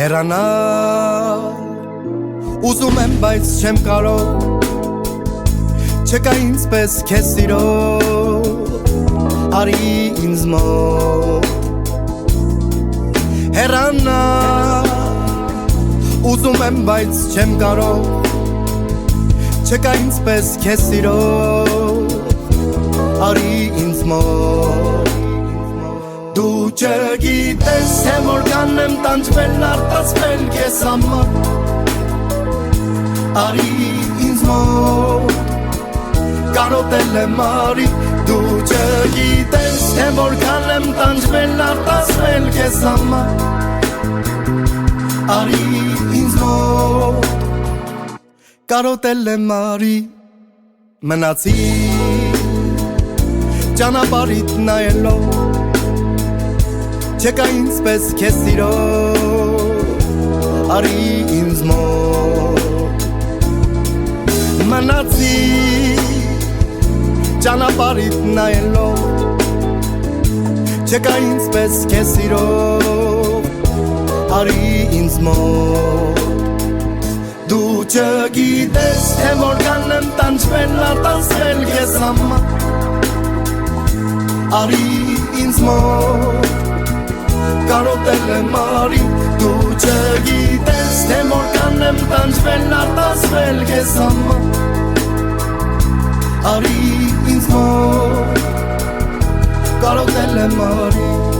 Հեռանալ ուզում եմ, բայց չեմ կարող Չկա ինձպես քեզ սիրող Արի ինձ մոտ Հեռանալ ուզում եմ, բայց չեմ կարող Չկա ինձպես քեզ սիրող Արի ինձ մոտ Դու չգիտես, թե որքան եմ տանջվել, արտասվել քեզ համար Արի ինձ մոտ Կարոտել եմ արի Դու չգիտես, թե որքան եմ տանջվել, արտասվել քեզ համար Արի ինձ մոտ Կարոտել եմ արի Մնացի ճանապարհիդ նայելով Չկա ինձպես քեզ սիրող Արի ինձ մոտ Մնացի ճանապարհիդ նայելով Չկա ինձպես քեզ սիրող Արի ինձ մոտ Դու չգիտես, թե որքան եմ տանջվել, արտասվել քեզ համար Արի ինձ մոտ Կարոտել եմ արի Դու չգիտես, թե որքան եմ տանջվել, արտասվել քեզ համար Արի ինձ մոտ Կարոտել եմ արի